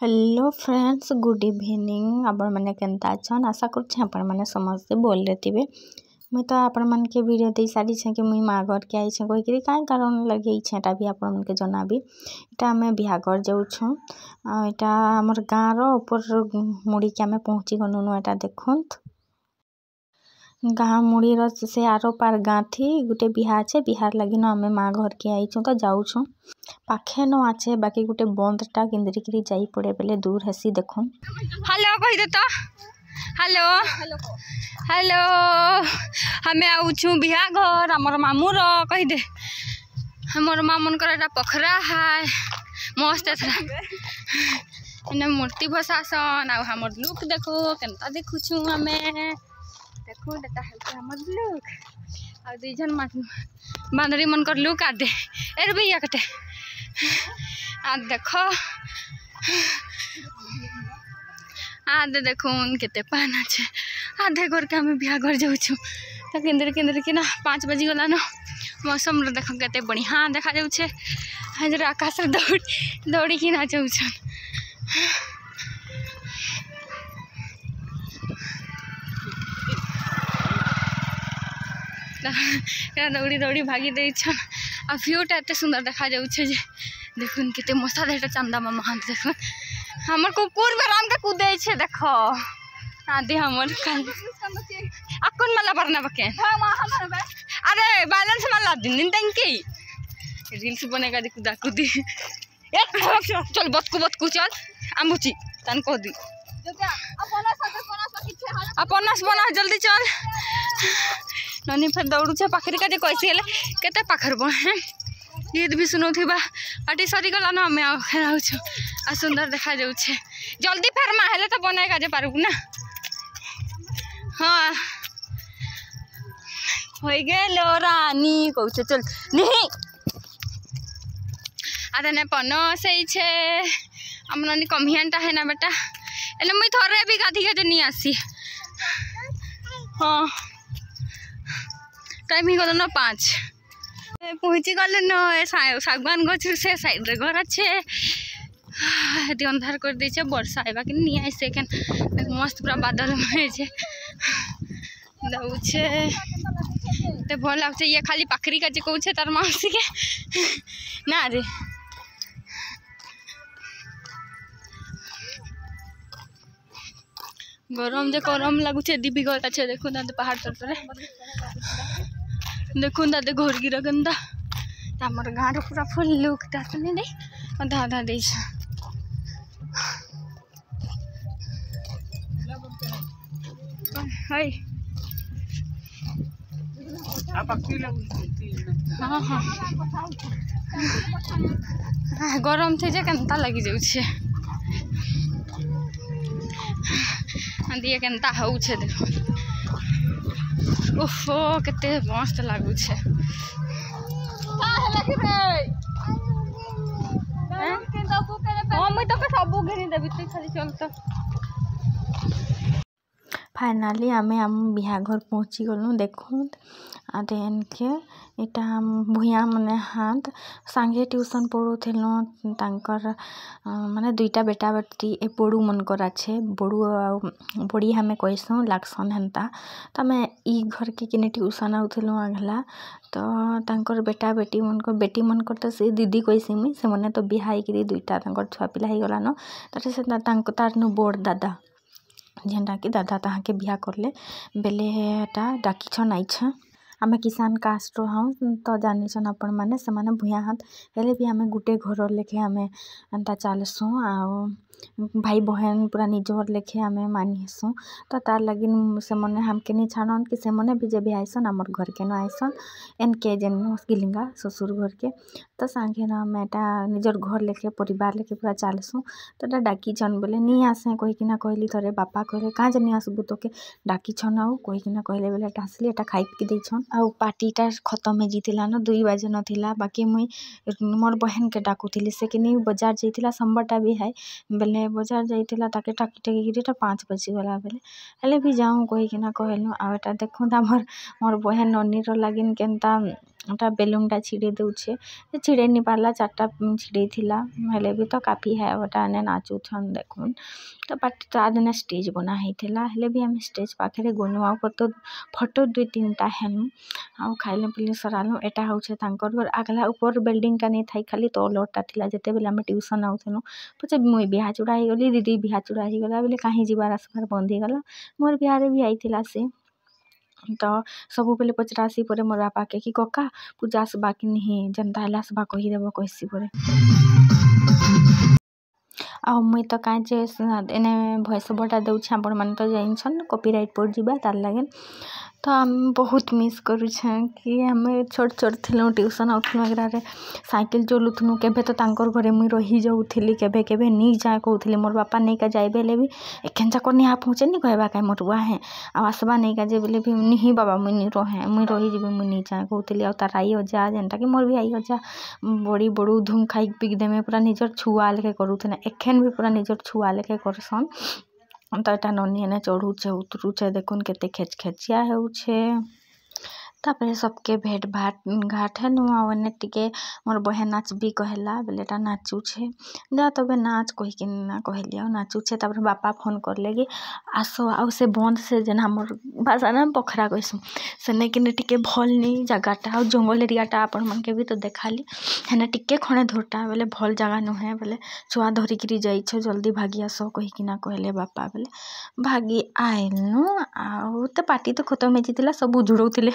Hello friends, good evening. आपण मैंने केनता अच्छन आशा कर आपण मैंने समस्ते बोल थे। मुई तो आपण मन के वीडियो दे सारी छे कि मुई माँ घर के आई छे कहीकि कहीं कारण लगे छेटा भी आपण मन के जनाबी। इटा आम बिहाघर जाऊँ इटा आमर गाँव ऊपर मुड़ी के आम पहुँची गलुन। एटा देखुन गाँ मुड़ी से आरो पार गाँ थी गोटे बिहा अच्छे बिहार लगी न आम माँ घर के आई तो जाऊँ पाखे न आछे बाकी गोटे बंदटा किंदरी जाई पड़े बेले दूर हेसी देखुन। हेलो कही दे तो हेलो हेलो हमें आउछु बिहा घर हमर मामू रो कही दे हमर मामून कर पोखरा है मस्त इने मूर्ति बसासन आ हमर लुक देखो केनता देखुछु हमें देखो देता है हमर लुक आ दुइजन बांदरी मन कर लुक आ दे एरे भैया कटे आ देखो आधे देखुन केते पान अच्छे आधे घर के हमें बिहा घर जाऊँ तो किंदर कि ना 5 बजी गला न मौसम देख केते बढ़िया देखा जाऊे हजर आकाश दौड़ी कि ना जाऊँ दौड़ी भागी दे आ व्यूटा एत सुंदर देखा जाऊे देखुन केते मसा देटा चंदा मामा हाथ देखुन हमर कुकुर में राम के कूदे छे देखो आदि हमर कल अकुन मला बरना बके अरे बैलेंस मला दिन टंकी रील्स बनेगा देखो दाकुदी चल बतकू चल आमुची तन को दी अपनस बना जल्दी चल ननी फिर दौड़ू छे पाखरी का जे कैसे गेले केते पाखर बहे गीत भी सुनो थी पार्टी सरी गला ना हमें खेलाऊ आ सुंदर देखा जाऊे जल्दी फेर माँ हेले तो बनेगा जे पारबू ना। हाँ हो गेलो रानी कहू चल नहीं आधे ने पनस छे हम ननी कमियानटा है ना बेटा एले मुई थरे भी गाधी के नहीं आसी। हाँ टाइम ही गल न 5 पहुँची गल न सागवान गछ से साइड रे घर अच्छे ये अंधार कर दे वर्षा आवा कि नहीं आई से मस्त पूरा बादल में दौचे तो भल लगे ये खाली पाखरी का जे कहूँ तार मौसी के ना रे गरम जे गरम लगुचे दिबी गल अच्छे देखो ना पहाड़ तर देखो दादे घर गिरा गंदा हमार गाँव पूरा फुल लुक नहीं दे आधा आधा दे हाँ हाँ गरम थे जे केनता लगी जाऊे दिए केनता हो देखो ओहो केते मस्त लागू छे मुई तो सब घेरी देवी तु खाली चल तो। फाइनाली आम बिहाघर पहुँची गलु देखुन आधे के इटा भूया मने हाथ सांगे ट्यूशन पढ़ुलु तांकर माने 2टा बेटा बेटी ए बड़ू मनकर अच्छे बड़ू बड़ी हमें कहसुँ लागसन हेन्ता तो आम ई घर के किने ट्यूशन आउलु आगला तो तांकर बेटा बेटी मनकर तो से दीदी कहसी से मैंने तो बिहाई 2टा छुआ पिला हो गलान तार से तार नु बड़ दादा जेनटा कि दादा ताहा के बिहा करले बेलेटा डाकिछन आइछ आम किसान कास्ट हाँ तो जानीछन आपण मैंने से माने भूया हाथ हेले भी आम गोटे घर लेखे आम एंता चलसुँ आ भाई बहन पूरा निजर लेखे आम मानिसुँ तो तार लगी से मैंने हमके नहीं छाड़न कि से मैंने भी जब आइसन आमर घर के न आइसन एनके जेन गिलिंगा ससुर घर के तो सांगे न मेटा निजर घर लेखे परिवार लेखे पूरा चलसुँ तो डाकिछन बोले नहीं आसे कहीकिना कहली थरे बापा कहले कहाँ जानी आसबू तो के डाकिछन आउ कहीकिना कहले बेले आसली एटा खाई पिकी देछन आ पार्टीटा खत्म हो न 2 बजे नथिला बाकी मुई मोर बहन के डाकुली से कि बजार जाइला संबरटा भी है बेले बजार जाइला ताके टाकी टेकी 5 बजी गला बेले हेले भी जाऊँ कहीकिना कहलु आ एटा देखुन मोर बहन ननीर लागिन केनता टा बेलूनटा छिड़े दौचे छिड़े नहीं पारला 4टा छिड़े थिला हेले भी तो काफ़ी है ओटा ने नाचुछन देखुन तो पार्टी आदने स्टेज बना होता हेले भी आम स्टेज पाखे गलु आ फोटो 2-3टा हेलु आउ खाइले पिले सरालु एटा होचे तांकर घर आगला ऊपर बिल्डिंगटा नहीं थाई खाली तलटा थिला जेते बेले आम ट्यूशन आउथनु पछे मुई बिहा चुड़ा हो गली दीदी बिहा चुड़ा हो गला बोले कहीं जीवार आसबार बंद हो गला मोर बिहारे भी आईथिला से तो सबु बेले पचरासी परे मोर बापा के कि कका पूजा आसबा कि नहीं जनता हेले आसबा कहीदेव कहसी परे आ मुई तो काँ जे एने भॉइस ओवरटा दउछे आपण माने तो जानिछन कॉपीराइट पड़ जिबा तार लागे तो आम बहुत मिस करुछे कि हमें छोट छोट थिलु ट्यूशन आउथनु एकरारे साइकिल चलुथनु केबे तो तांकर घरे मुई रही जाउथिली केबे केबे नहीं जाए कहूथिली मोर बापा नहीं का जाए बेले भी एखेन जाक निहा पहुँचे नहीं कहबा काई मोटुआ है आ आसबा नहीं का जे बेले भी नहीं बाबा मुई नहीं रहे मुई रही जीबे मुई नहीं जाए कहूथिली आ तार आई अजा जेनटा कि मोर भी आई अजा बड़ी बड़ू धूम खाई पिक देमे पूरा निजर छुआ लेके करूथने एखेन भी पूरा निजर छुआ लेके करसन तो एटा ननी एने चढ़ुचे उतरुचे देखुन केते खेचिया होउछे तापर सबके भेट भाट घाट है नुआने टिके मोर बहन नाचबी कहला बेले टा नाचुछे जा तबे नाच कहि के ना कहलिया नाचुछे तापर बापा फोन कर लेगी आसो आउ से बंद से जेना मोर भाषा ना पोखरा कहसु से ने कि टिके भल नहीं जगहटा आ जंगल एरियाटा आपण मन के भी तो देखाली हेने टिके खणे धोटा बेले भल जगह नुहे बेले छुआ धरिकी जाइछ जल्दी भागी आसो कहि कि ना कहले बापा बेले भागी आइलनु आउ तो पार्टी तो खत्म हो जितिला सब उजुड़ौथिले।